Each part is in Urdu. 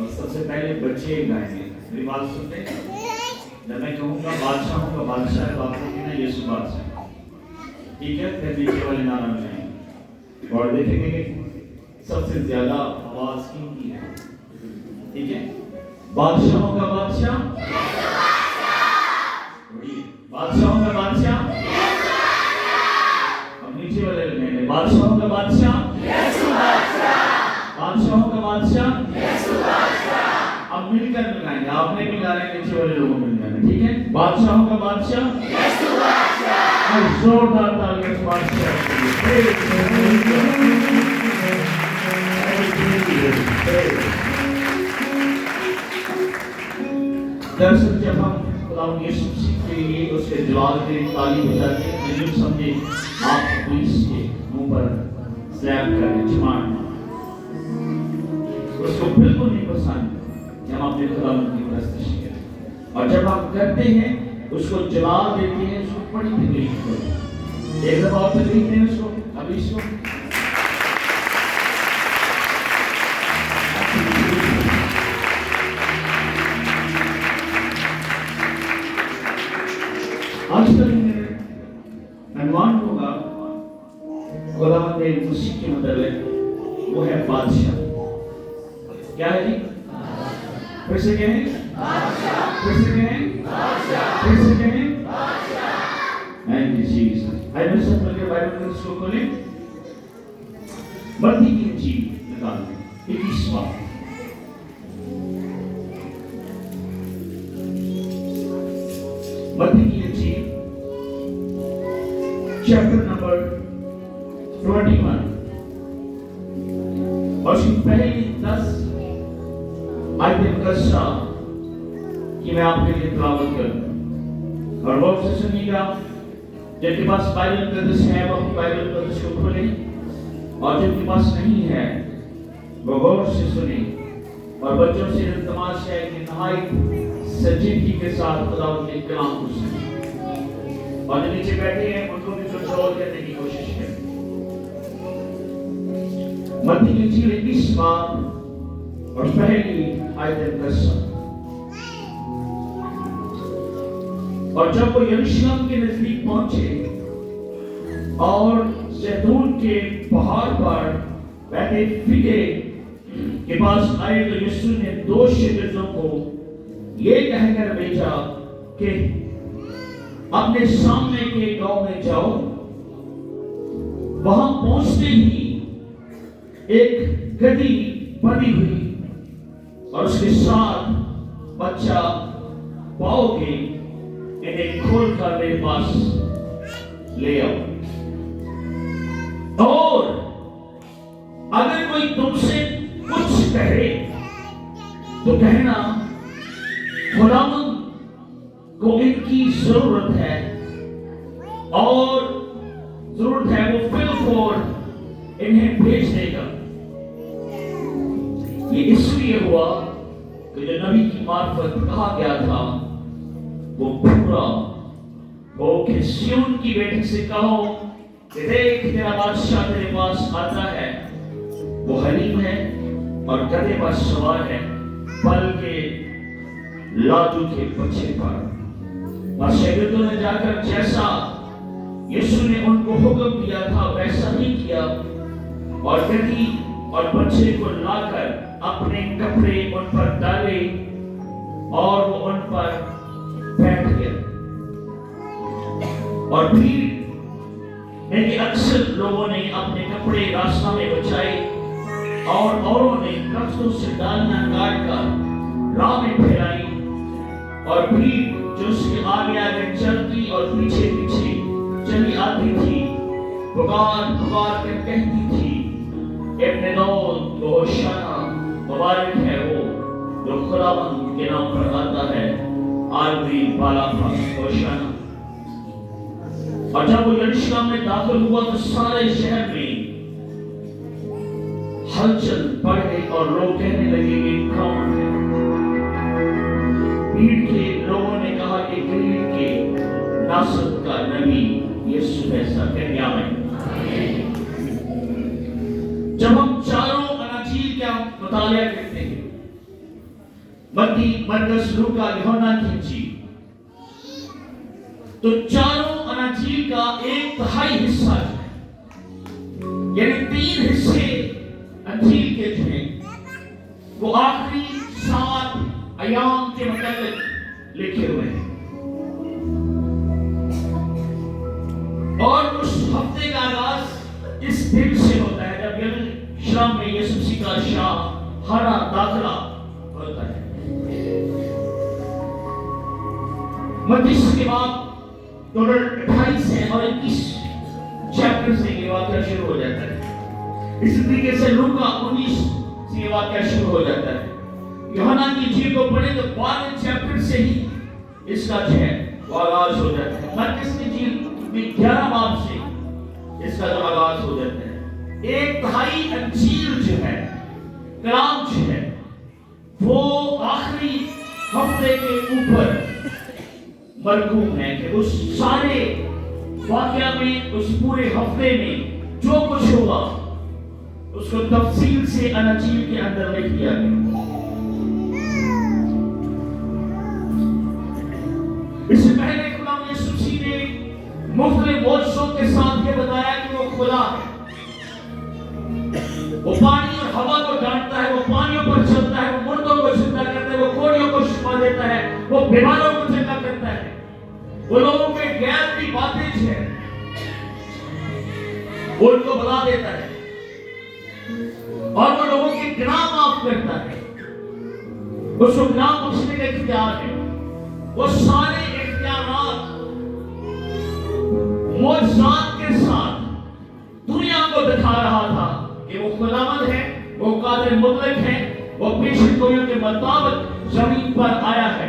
اور سب سے پہلے بچے گائیں گے. میری بات سنتے ہیں؟ جب میں کہوں گا بادشاہوں کا بادشاہ ہے، آپ کو کہنا یسوع بادشاہ. ٹھیک ہے؟ پھر نیچے والے نعرہ لگائیں گے اور دیکھیں گے کہ سب سے زیادہ آواز کن کی ہے. ٹھیک ہے؟ بادشاہوں کا بادشاہ، بادشاہوں کا بادشاہ. اب نیچے والے لگائیں گے بادشاہوں کا بادشاہ، بادشاہوں کا بادشاہ. اب مل کر ملائیں گے، آپ نے بھی گانا ہے، نیچے والے لوگوں مل جانا. ٹھیک ہے؟ بادشاہوں کا بادشاہ. اور زوردار تالیاں بادشاہ کے لیے. دراصل جب ہم خداوند یسوع مسیح کے لیے اس کے جلال کے تعلیم بجاتے ہیں، یوں سمجھے آپ پولیس کے منہ پر سلیب کریں، چھمار اس کو بالکل نہیں پسند کہ ہم اپنے خداوند کی پرستش کریں. اور جب آپ کرتے ہیں اس کو جلال دیتے ہیں، اس کو بڑی تکلیف ہوتی ہے. ایک دفعہ اور تکلیف دیں اس کو. ابھی اس کو آج کل عنوان ہوگا خداوند مسیح کے متعلق، وہ ہے بادشاہ. کیا ہے جی؟ پھر سے کہیں، پھر سے کہیں، پھر سے کہیں. Thank you Jesus. آئیے میرے ساتھ مل کے بائبل کو اس کو کھولیں. متی کی انجیل نکال دیں 21واں. متی کی انجیل چیپٹر نمبر 21 اور اس کی پہلی 10 آیتیں مقدسہ کہ میں آپ کے لیے تلاوت کروں اور غور سے سنیے گا. جن کے پاس بائبل مقدس ہے وہ اپنی بائبل مقدس کو کھولیں، اور جن کے پاس نہیں ہے وہ غور سے سنیں. اور بچوں سے التماس ہے کہ نہایت سنجیدگی کے ساتھ خداوند کے کلام کو سنیں. اور جو نیچے بیٹھے ہیں ان کو بھی کنٹرول کرنے کی کوشش کریں. متی کی انجیل 21واں اور پہلی آیت مقدسہ. اور جب وہ یروشلم کے نزدیک پہنچے اور زیتون کے پہاڑ پر بیٹھے فگے کے پاس آئے تو یسوع نے 2 شاگردوں کو یہ کہہ کر بھیجا کہ اپنے سامنے کے گاؤں میں جاؤ. وہاں پہنچتے ہی ایک گدھی بندھی ہوئی اور اس کے ساتھ بچہ پاؤ گے، انہیں کھول کر میرے پاس لے آؤ. اور اگر کوئی تم سے کچھ کہے تو کہنا خداوند کو ان کی ضرورت ہے، اور ضرورت ہے وہ فی الفور انہیں بھیج دے گا. یہ اس لیے ہوا کہ جو نبی کی معرفت کہا گیا تھا وہ پورا ہو کہ سیون کی بیٹی سے کہو کہ دیکھ تیرا بادشاہ تیرے پاس آتا ہے، وہ حلیم ہے اور گدھے پر سوار ہے، بلکہ لاجو کے بچے پر. اور شاگردوں نے جا کر جیسا یسوع نے ان کو حکم دیا تھا ویسا ہی کیا، اور گدھی اور بچے کو لا کر اپنے کپڑے ان پر ڈالے اور وہ ان پر بیٹھ گیا. اور بھیڑ میں کہ اکثر لوگوں نے اپنے کپڑے راستہ میں بچائے اور اوروں نے درختوں سے ڈالیاں کاٹ کر راہ میں پھیلائی. اور بھیڑ جو اس کے آگے آگے چلتی اور پیچھے پیچھے چلی آتی تھی پکار پکار کر کہتی تھی ابن داؤد کو ہوشیانہ، مبارک ہے وہ جو خداوند کے نام پر آتا ہے، عالمی بالا پر ہوشیانہ. اور جب وہ یروشلم میں داخل ہوا تو سارے شہر میں ہلچل بڑھ گئی اور لوگ کہنے لگے کہ کون ہے. بھیڑ کے لوگوں نے کہا کہ گلیل کے ناصرت کا نبی یسوع ایسا کہنے آئے. جب ہم چاروں اناجیل کا مطالعہ کرتے ہیں متی، مرکز، لوکا، یوحنا کی انجیل، تو چاروں اناجیل کا 1/3 حصہ جو ہے، یعنی 3 حصے انجیل کے جو ہیں وہ آخری 7 ایام کے متعلق لکھے ہوئے ہیں، اور اس ہفتے کا آغاز اس دن سے ہوتا ہے جب یروشلم میں یسوع مسیح کا شاہانہ داخلہ ہوتا ہے۔ متی کے بعد ٹوٹل 28 ہیں اور 21 چیپٹر سے یہ واقعہ شروع ہو جاتا ہے۔ اسی طریقے سے لوکا 19 سے یہ واقعہ شروع ہو جاتا ہے۔ یوحنا کی انجیل کو پڑھیں تو 12 چیپٹر سے ہی اس کا جو ہے وہ آغاز ہو جاتا ہے۔ مرکز کی انجیل میں 11 باب سے اس کا جو آغاز ہو جاتا ہے۔ 1/3 انجیل جو ہے، کلام جو ہے، وہ آخری ہفتے کے اوپر مرکوم ہے کہ اس سارے واقعہ میں، اس پورے ہفتے میں جو کچھ ہوگا اس کو تفصیل سے اناجیل کے اندر لکھ دیا گیا۔ اس سے پہلے خدا یسوع مسیح نے مختلف معجزوں کے ساتھ یہ بتایا کہ وہ خدا ہے، وہ پانی اور ہوا کو ڈانٹتا ہے، وہ پانیوں پر چلتا ہے، وہ مردوں کو زندہ کرتا ہے، وہ کوڑیوں کو شفا دیتا ہے، وہ بیماروں کو چنگا کرتا ہے، وہ لوگوں کے غیر کی باتیں جو ہے وہ ان کو بلا دیتا ہے، اور وہ لوگوں کے گناہ معاف کرتا ہے، اس کو گناہ بخشنے کا اختیار ہے۔ وہ سارے اختیارات معجزات کے ساتھ دنیا کو دکھا رہا تھا کہ وہ خداوند ہے، وہ قادر مطلق ہے، وہ پیشن گوئیوں کے مطابق زمین پر آیا ہے۔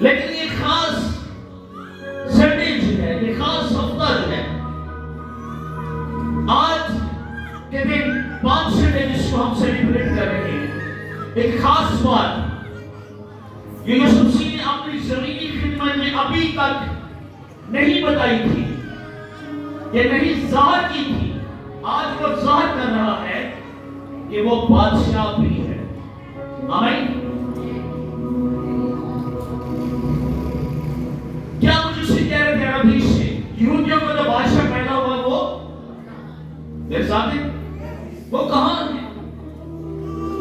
لیکن یہ خاص سنڈے جو ہے، یہ خاص ہفتہ جو ہے، آج کے دن 5 سنڈے جس کو ہم سیلیبریٹ کر رہے ہیں، ایک خاص بات یہ یسوع مسیح نے اپنی زمینی خدمت میں ابھی تک نہیں بتائی تھی، یہ نہیں ظاہر کی تھی، آج وہ ظاہر کر رہا ہے کہ وہ بادشاہ بھی ہے۔ آمین۔ کیا مجھے سے کہہ رہے تھے عربی سے یہودیوں کو جو بادشاہ پیدا ہوا وہ میرے ساتھ وہ کہاں ہے؟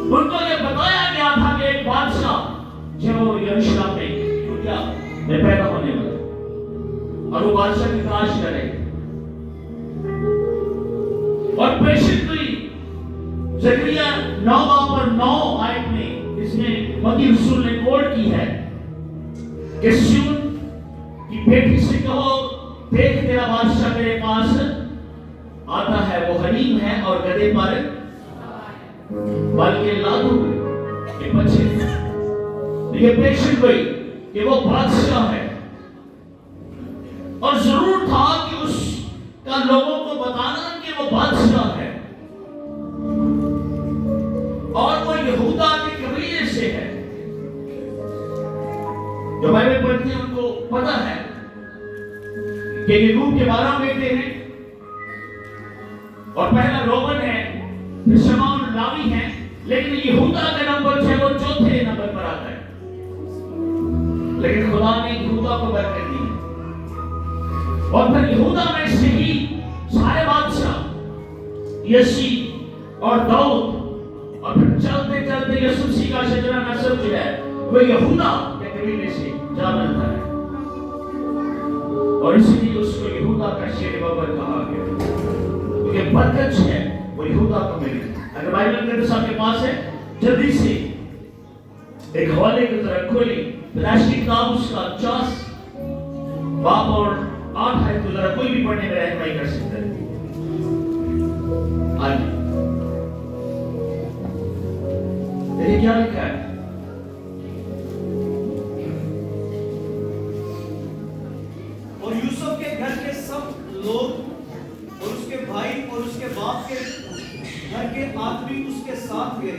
ان کو یہ بتایا گیا تھا کہ ایک بادشاہ جو یروشلم میں یہودیا میں پیدا ہونے والا، اور وہ بادشاہ کی تلاش کرے، اور پیشنگوئی زکریا 9 باب اور 9 آیت میں اس میں متی رسول نے کوٹ کی ہے کہ سیون کی بیٹی سے کہو دیکھ تیرا بادشاہ میرے پاس آتا ہے، وہ حلیم ہے اور گدھے پر بلکہ لادو کے بچے، یہ پیشن گوئی کہ وہ بادشاہ ہے، اور ضرور تھا کہ اس کا لوگوں کو بتانا کہ وہ بادشاہ ہے، اور وہ یہودا کے قبیلے سے ہے۔ جو بائبل پڑھتے ہیں ان کو پتا ہے کہ یعقوب کے 12 بیٹے ہیں، اور پہلا روبن ہے، پھر شمعون لاوی ہیں، لیکن یہودا کا نمبر جو ہے وہ 4تھے نمبر پر آتا ہے۔ لیکن خدا نے یہودا کو برکت دی، اور پھر یہودا میں سے ہی سارے بادشاہ یسیع اور داؤد، اور پھر چلتے چلتے یسوع مسیح کا شجرہ نسب جو ہے وہ یہودا کے قبیلے سے جا ملتا ہے، اور اسی لیے اس کو یہودا کا شیر بابر کہا گیا، کیونکہ برکت جو ہے وہ یہودا کو ملی۔ اگر بائبل مقدس آپ کے پاس ہے جلدی سے ایک حوالے کی طرح کھولیں، پیدائشی کتاب اس کا 50 باب اور 8 آیت کو ذرا کوئی بھی پڑھنے میں رہنمائی کر سکتا ہے۔ آئیے دیکھیں کیا لکھا ہے۔ اور یوسف کے گھر کے سب لوگ اور اس کے بھائی اور اس کے باپ کے گھر کے آدمی اس کے ساتھ گئے،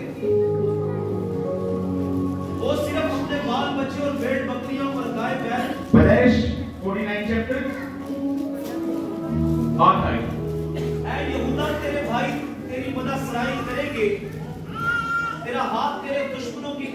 وہ صرف اپنے بال بچے اور بھیڑ بکریوں اور گائے بیل۔ پیدائش 49 چیپٹر 8 آیت۔ اے یہودا تیرے بھائی تیری مدد سرائی کریں گے، تیرا ہاتھ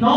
9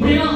13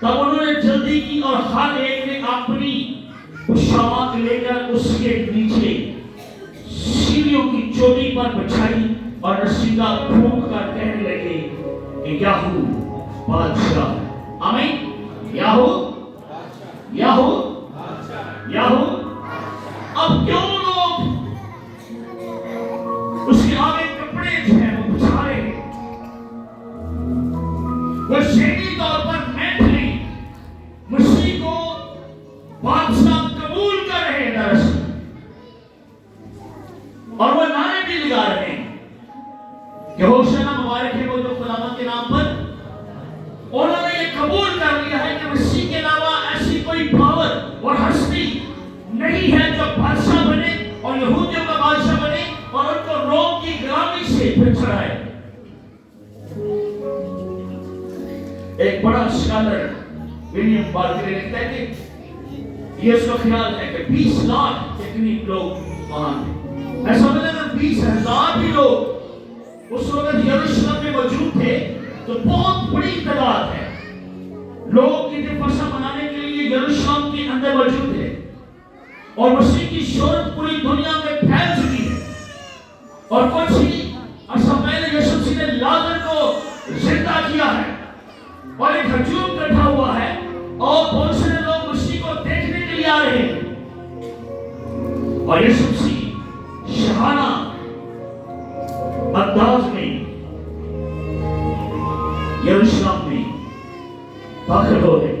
تب انہوں نے جلدی کی اور ہر ایک نے اپنی پوشاک لے کر اس کے نیچے سیڑھیوں کی چوٹی پر بچھائی اور نشیدہ پھونک کر کہنے لگے کہ یہو بادشاہ، آمین، یہو یہو یہو۔ اب کیوں لوگ اس کے آگے کپڑے جو ہیں وہ بچھا رہے ہیں؟ وہ شہری طور پر مینٹلی مسیح کو بادشاہ قبول کر رہے ہیں دراصل، اور وہ نعرے بھی لگا رہے ہیں کہ ہوشنا مبارک ہے وہ جو خداوند کے نام پر۔ انہوں نے یہ قبول کر لیا ہے کہ مسیح کے علاوہ ایسی کوئی پاور اور ہستی نہیں ہے جو بادشاہ بنے اور یہودیوں کا بادشاہ بنے اور ان کو روم کی غلامی سے پھر چھڑائے۔ ایک بڑا اسکالر ولیم بارکلے لکھتا ہے کہ یہ اس کا خیال ہے کہ 20 لاکھ اتنی لوگ وہاں تھے، ایسا مطلب کہ 20,000 بھی لوگ اس وقت یروشلم میں موجود تھے، تو بہت بڑی تعداد ہے لوگ عید فصح منانے کے لیے یروشلم کے اندر موجود تھے، اور مسیح کی شہرت پوری دنیا میں پھیل چکی ہے۔ اور کچھ ہی عرصہ پہلے یسوع مسیح نے لازر کو زندہ کیا ہے، اور ایک ہجوم اکٹھا ہوا ہے، اور بہت سارے لوگ مسیح کو دیکھنے کے لیے آ رہے ہیں، اور یسوع مسیح شہانہ انداز میں یروشلم میں داخل ہو گئے،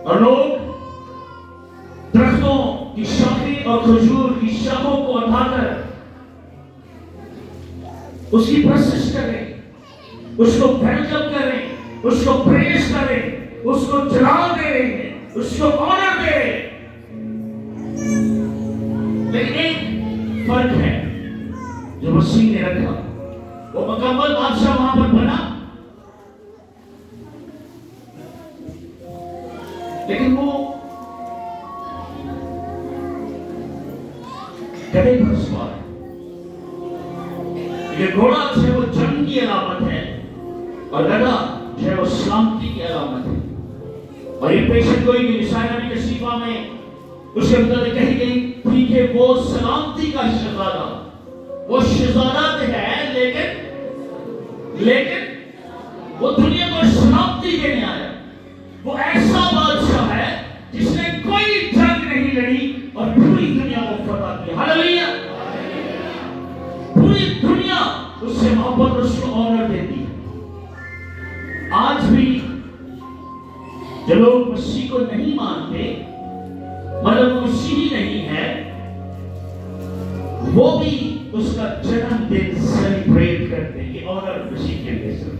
اور لوگ درختوں کی شاخیں اور کھجور کی شاخوں کو اٹھا کر اس کی پرستش کریں، اس کو ویلکم کریں، اس کو پریز کریں، اس کو جلال دے رہے ہیں، اس کو آنر دے رہے ہیں۔ لیکن ایک فرق ہے جو مسیح نے رکھا، وہ مکمل بادشاہ وہاں پر بنا، لیکن وہ گدھے پر سوار ہے۔ یہ گھوڑا جو ہے وہ جنگ کی علامت ہے، اور گدھا جو ہے وہ سلامتی کی علامت ہے۔ اور یہ پیشن گوئی کی رسالہ نبی کشیفہ میں اس کے متعلق کہی گئی تھی کہ وہ سلامتی کا شہزادہ، وہ شہزادہ ہے، لیکن وہ دنیا کو سلامتی دینے آیا۔ وہ ایسا بادشاہ ہے جس نے کوئی جنگ نہیں لڑی اور پوری دنیا کو فتح کیا۔ ہاللیلویا! پوری دنیا اس سے محبت اور اس کو آنر دیتی ہے۔ آج بھی جو لوگ مسیح کو نہیں مانتے، مطلب مسیحی نہیں ہے، وہ بھی اس کا جنم دن سیلیبریٹ کرتے ہیں کہ آنر مسیح کے لیے صرف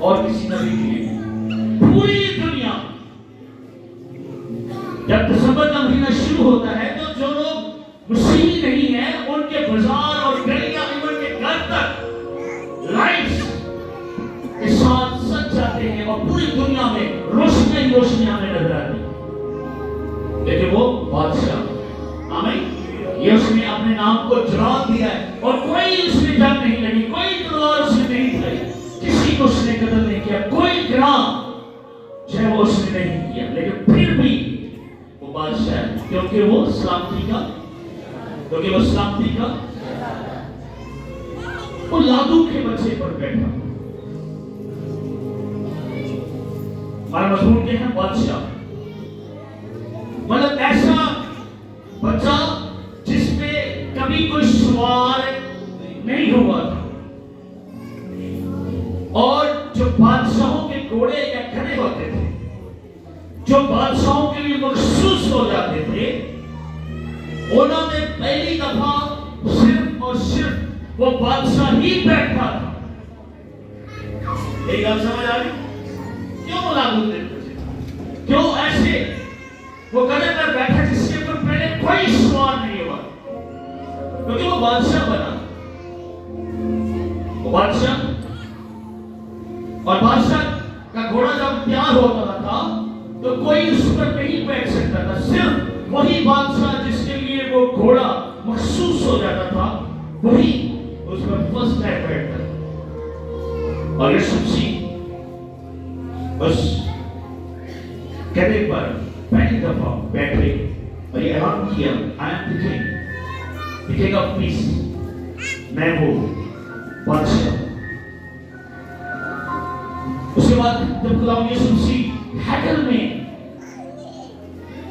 اور کسی نبی کے لیے۔ پوری دنیا جب دسمبر کا مہینہ شروع ہوتا ہے تو جو لوگ مسیحی نہیں ہیں ان کے بازار اور گلیاں ایون کے گھر تک لائٹس کے ساتھ سج جاتے ہیں، اور پوری دنیا میں روشنیاں ہی روشنیاں ہمیں نظر آتی ہیں۔ لیکن وہ بادشاہ، آمین، یہ اس نے اپنے نام کو جلال دیا ہے، اور کوئی اس نے جنگ نہیں لڑی، کوئی تلوار اس نے نہیں چلائی، کسی کو اس نے قتل نہیں کیا، کوئی گناہ جو ہے وہ اس نے نہیں کیا، لیکن پھر بھی وہ بادشاہ ہے، کیونکہ وہ سلامتی کا وہ لادو کے بچے پر بیٹھا۔ ہمارا مضمون کیا ہے؟ بادشاہ، مطلب ایسا بچہ جس پہ کبھی کوئی سوار نہیں ہوا تھا، اور جو بادشاہوں کے گھوڑے یا گدھے ہوتے تھے جو بادشاہوں کے لیے مخصوص ہو جاتے تھے، انہوں نے پہلی دفعہ صرف اور صرف وہ بادشاہ ہی بیٹھتا تھا۔ ایک بات سمجھ آ رہی؟ کیوں لاگو دیتے؟ کیوں ایسے وہ گدھے پر بیٹھا جس کے اوپر پہلے کوئی سوار نہیں ہوا؟ کیونکہ وہ بادشاہ بنا، وہ بادشاہ، اور بادشاہ کا گھوڑا جب تیار ہوتا تھا تو کوئی اس پر نہیں بیٹھ سکتا تھا، صرف وہی بادشاہ جس کے لیے وہ گھوڑا مخصوص ہو جاتا تھا وہی اس پر فرسٹ ٹائم بیٹھتا تھا۔ اور یسوع مسیح اس گدھے پر پہلی دفعہ بیٹھے اور یہ اعلان کیا I am the king of peace. میں وہ بادشاہ. اس کے بعد جب خداوند یسوع مسیح ہیکل میں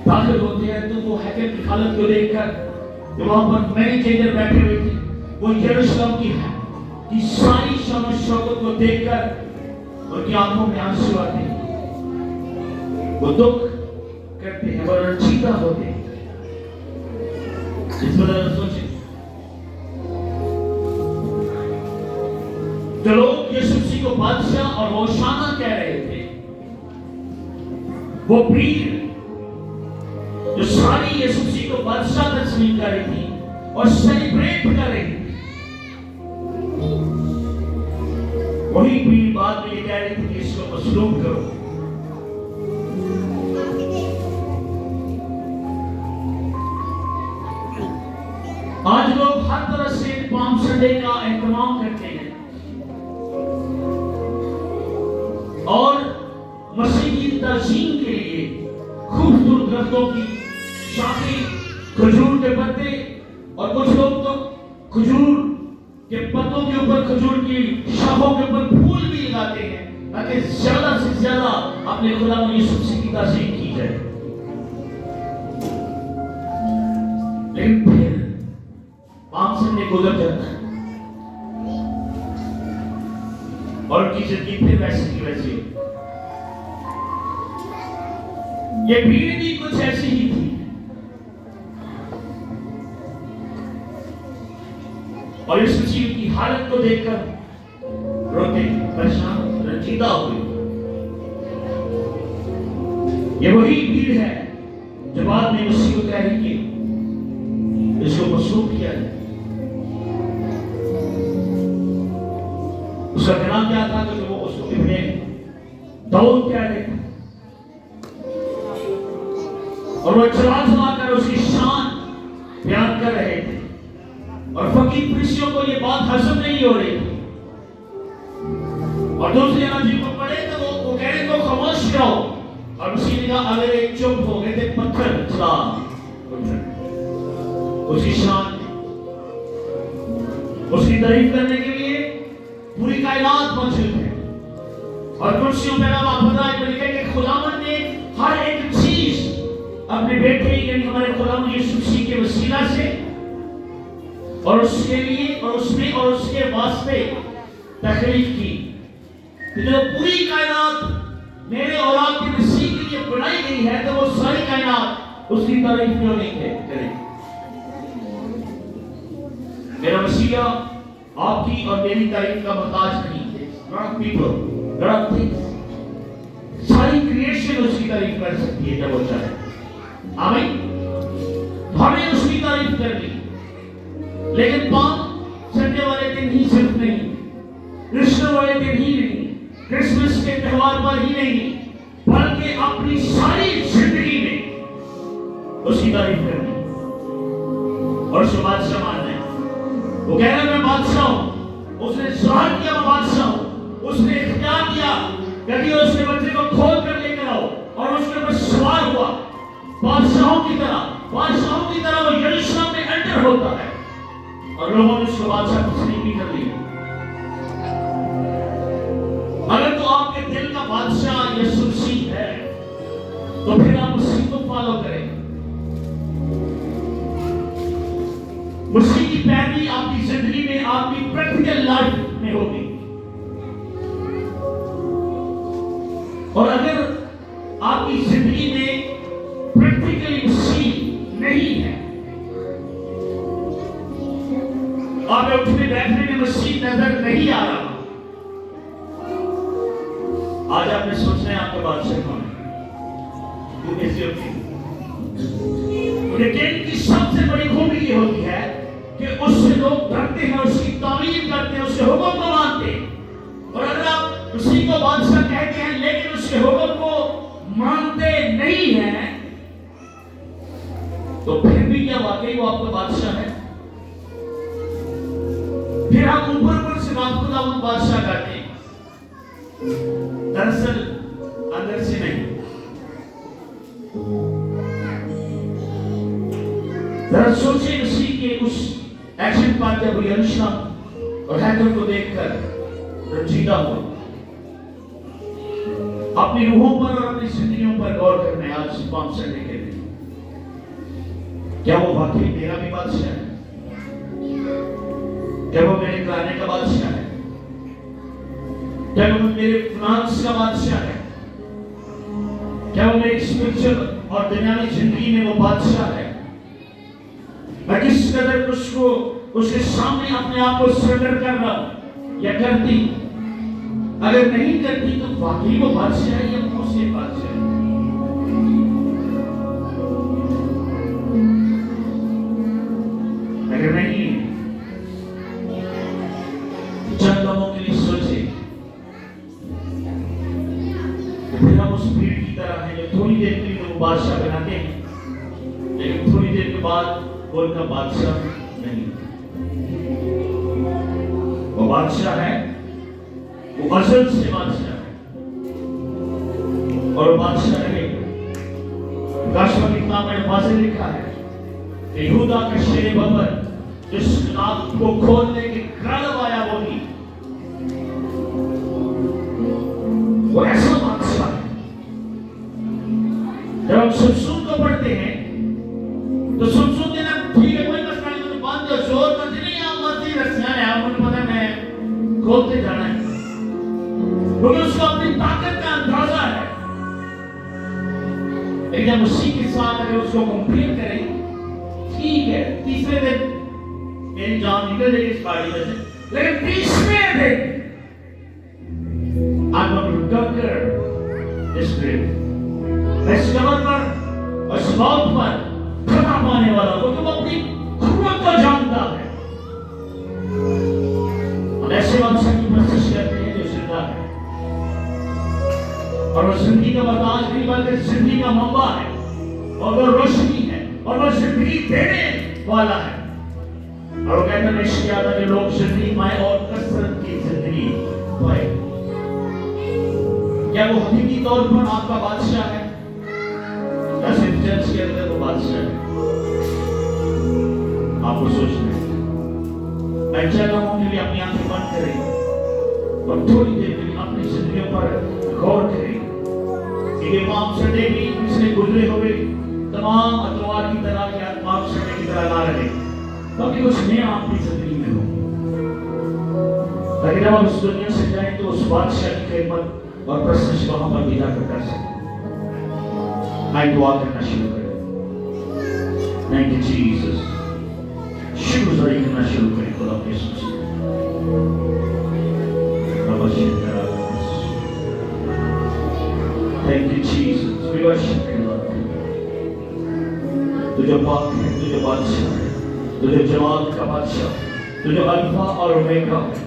داخل ہوتے ہیں تو وہ ہیکل کی حالت کو دیکھ کر جو وہاں پر مینی چینجر بیٹھے ہوئے تھے وہ یروشلم کی ساری شان و شوکت کو دیکھ کر ان کی آنکھوں میں آنسو آتے ہیں. وہ دکھ کرتے ہیں, وہ رنجیدہ ہوتے ہیں. اس وجہ سے سوچیں جو لوگ یسوع مسیح کو بادشاہ اور ہوشانہ کہہ رہے تھے, وہ بھیڑ جو ساری یسوع مسیح کو بادشاہ تسلیم کر رہی تھی اور سیلیبریٹ کر رہی تھی, وہی بھیڑ بعد میں یہ کہہ رہی تھی کہ اس کو مصلوب کرو. آج لوگ ہر طرح سے پام سنڈے کا اہتمام کرتے ہیں اور مسیح کی تعظیم کے لیے خوبصورت درختوں کی شاخیں, کھجور کے پتے, اور کچھ لوگ تو کھجور کے پتوں کے اوپر کھجور کی شاخوں کے اوپر پھول بھی لگاتے ہیں تاکہ زیادہ سے زیادہ اپنے خداوند یسوع مسیح کی تعظیم کی جائے. لیکن پھر پام سنڈے گزر جاتا ہے اور ان کی زندگی پھر ویسے کی ویسے. یہ بھیڑ بھی کچھ ایسی ہی تھی اور اس مسیح کی حالت کو دیکھ کر روتے, پریشان, رنجیدہ ہوئے. یہ وہی بھیڑ ہے جو بعد میں مسیح کو کہہ رہی کہ اس کو مصلوب کیا ہے. اس کا کہنا کیا تھا کہ وہ اس کو ابن داؤد کہہ رہے تھے اور وہ چلا چلا کر اس کی شان بیان کر رہے تھے اور فقیر فرشتوں کو یہ بات ہضم نہیں ہو رہی تھی. اور دوسرے انجیل کو پڑھے تو وہ کہہ رہے تو خاموش رہو, اور اسی نے کہا اگر ایک چپ ہو گئے تھے پتھر چلا. اس کی شان, اس کی تعریف کرنے کے لیے پوری کائنات موجود ہے اور کرسیوں پہ رہا 15 میں لکھے کہ خداوند نے ہر ایک چیز اپنے بیٹے یعنی ہمارے خداوند یسوع مسیح کے وسیلہ سے اور اس کے لیے اور اس میں اور اس کے واسطے تخلیق کی. جو پوری کائنات میرے اولاد کے مسیح کے لیے بنائی گئی ہے تو وہ ساری کائنات اس کی تعریف کیوں نہیں کرے. میرا مسیح آپ کی اور میری تعریف کا محتاج نہیں ہے. not people, not things. ساری کریشن اس کی تعریف کر سکتی ہے جب وہ چاہے. آمین. ہمیں اس کی تعریف کرنی, لیکن پام سنڈے والے دن ہی صرف نہیں, ایسٹر والے دن ہی نہیں, کرسمس کے تہوار پر ہی نہیں, بلکہ اپنی ساری زندگی میں اس کی تعریف کرنی اور اس کو بادشاہ ماننا ہے. وہ کہہ رہا میں بادشاہ ہوں, اس نے ظاہر کیا میں بادشاہ ہوں, اس نے اختیار کیا کہ اس کے بچے کو کھول کر لے کر آؤ اور اس کے اوپر سوار ہوا. بادشاہوں کی طرح وہ یروشلم میں انٹر ہوتا ہے اور لوگوں نے اس کو بادشاہ تسلیم بھی کر لیا. اگر تو آپ کے دل کا بادشاہ یسوع مسیح ہے تو پھر آپ مسیح کو فالو کریں. مسیح کی پیروی آپ کی زندگی میں, آپ کی پریکٹیکل لائف میں ہوگی. اور اگر آپ کی زندگی میں پریکٹیکلی مسیح نہیں ہے, آپ اٹھنے بیٹھنے میں مسیح نظر نہیں آ رہا, آج آپ نے سوچنا ہے آپ کا بادشاہ کون ہے. لیکن کی سب سے بڑی خوبی یہ ہوتی ہے کہ اس سے لوگ ڈرتے ہیں, اس کی تعمیر کرتے ہیں, اس کے حکم کو مانتے ہیں. اور اگر آپ اسی کو بادشاہ کہتے ہیں لیکن اس کے حکم کو مانتے نہیں ہیں تو پھر بھی کیا واقعی وہ آپ کا بادشاہ ہے؟ پھر ہم اوپر سے خداوند بادشاہ کہتے ہیں, دراصل اندر سے نہیں. ذرا سوچیں مسیح کے اس ایکشن پارٹ جب وہ یروشلم اور ہیکل کو دیکھ کر رنجیدہ ہوا. اپنی روحوں پر اور اپنی زندگیوں پر غور کرنے آج پام سنڈے کے دن. کیا وہ واقعی میرا بھی بادشاہ ہے؟ کیا وہ میرے کھانے کا بادشاہ ہے؟ کیا وہ میرے فنانس کا بادشاہ ہے؟ کیا وہ میری اسپرچل اور دنیاوی زندگی میں وہ بادشاہ ہے؟ میں کس قدر اس کے سامنے اپنے آپ کو سرنڈر کر رہا ہوں یا کرتی؟ اگر نہیں کرتی تو واقعی وہ بادشاہ ہے یا موسیقی بادشاہ ہے؟ اگر نہیں چند لوگوں کے لیے سوچے تو پھر ہم اس بھیڑ کی طرح ہیں جو تھوڑی دیر کے لیے وہ بادشاہ بناتے ہیں لیکن تھوڑی دیر کے بعد وہ ان کا بادشاہ نہیں. وہ بادشاہ ہے، وہ ازل سے بادشاہ ہے اور وہ بادشاہ رہے گا. کاشفہ کی کتاب میں واضح لکھا ہے کہ یہودا کا شیر ببر جس کتاب کو کھولنے کے غالب آیا وہ نہیں، وہ ایسا بادشاہ ہے. جب ہم سمسون کو پڑھتے ہیں تو سمسون دینا ٹھیک ہے کوئی مسئلہ نہیں، تو بات جو زور کرتے نہیں آپ مرضی رسیاں ہیں آپ کو پتہ میں کھولتے جانا ہے کیونکہ اس کو اپنی طاقت کا اندازہ ہے. لیکن جب مسیح کے ساتھ اگر اس کو کمپیئر کریں ٹھیک ہے تیسرے دن میری جان نکل جائے گی اس گاڑی میں سے، لیکن تیسرے دن I'm going to conquer this grave. میں اس قبر پر اس موت پر فتح پانے والا ہوں کیونکہ وہ اپنی قوت کو جانتا ہے. ہم ایسے بادشاہ کی پرستش کرتے ہیں جو زندہ ہے اور وہ زندگی کا محتاج نہیں بلکہ زندگی کا منبع ہے اور وہ روشنی ہے اور وہ زندگی دینے والا ہے. اور وہ کہتا ہے اس کی عادت ہے لوگ زندگی پائے اور کثرت کی زندگی پائے. کیا وہ حقیقی طور پر آپ کا بادشاہ ہے یا صرف چرچ کے اندر وہ بادشاہ ہے؟ آپ کو سوچنا ہے. میں چاہتا ہوں کہ اپنی آنکھیں بند کریں اور تھوڑی دیر کے لیے اپنی زندگیوں پر غور کریں. یہ پام سنڈے بھی پچھلے گزرے ہوئے تمام اتوار کی طرح یا پام سنڈے کی طرح نہ رہے تاکہ کچھ نیا اپنی زندگی میں ہو، تاکہ جب ہم اس دنیا سے جائیں تو اس بادشاہ کی خدمت اور پرستش وہاں پر بھی جا کر سکیں. آئے دعا کرنا شروع کریں. Thank you Jesus. شکر گزاری کرنا شروع کریں خدا کے یسوع سے. Thank you Jesus. We worship you Lord. تو جو پاک ہے، تو جو بادشاہ ہے، تو جو جمال کا بادشاہ، تو جو الفا اور اومیگا ہے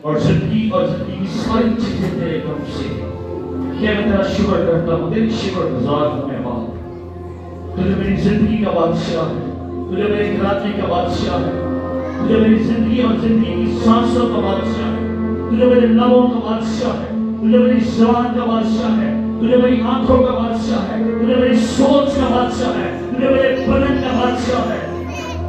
اور زندگی اور زندگی کی ساری چیزیں تیرے کم سے ہیں. کیا میں تیرا شکر کرتا ہوں، تیری شکر گزار ہوں میں باپ. تو جو میری زندگی کا بادشاہ ہے، تو جو میرے گھرانے کا بادشاہ ہے، تو جو میری زندگی اور زندگی کی سانسوں کا بادشاہ ہے، تو جو میرے لبوں کا بادشاہ ہے، تو جو میری زبان کا بادشاہ ہے، تو جو میری آنکھوں کا بادشاہ ہے، تو جو میری سوچ کا بادشاہ ہے، تو جو میرے بدن کا بادشاہ ہے.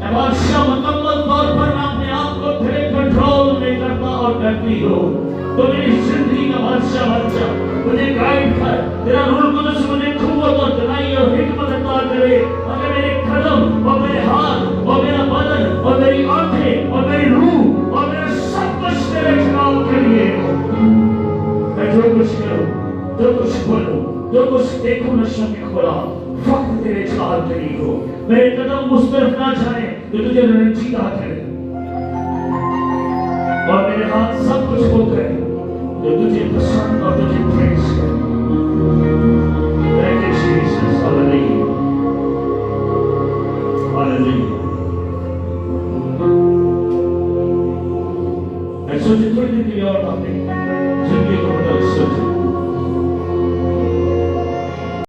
اے بادشاہ مکمل طور پر میں اپنے آپ کو تیرے کنٹرول میں کرتا اور کرتی ہوں. تو میری زندگی کا بادشاہ بن جا، مجھے گائیڈ کر. تیرا روح القدس مجھے قوت اور دلائی اور حکمت عطا کرے اگر میرے قدم اور میرے ہاتھ اور میرا بدن اور میری آنکھیں اور میری روح اور میرا سب کچھ تیرے خلاف کے لیے ہو. میں جو کچھ کروں، جو کچھ بولوں، جو کچھ دیکھوں نشوں کے خدا فقط تیرے چاہت کے لیے ہو. میرے قدم اس طرف نہ جائیں جو تجھے رنجیدہ کرے اور میرے ہاتھ سب کچھ وہ کرے جو تجھے پسند اور تجھے پریز کرے. Thank you Jesus. Hallelujah. Hallelujah.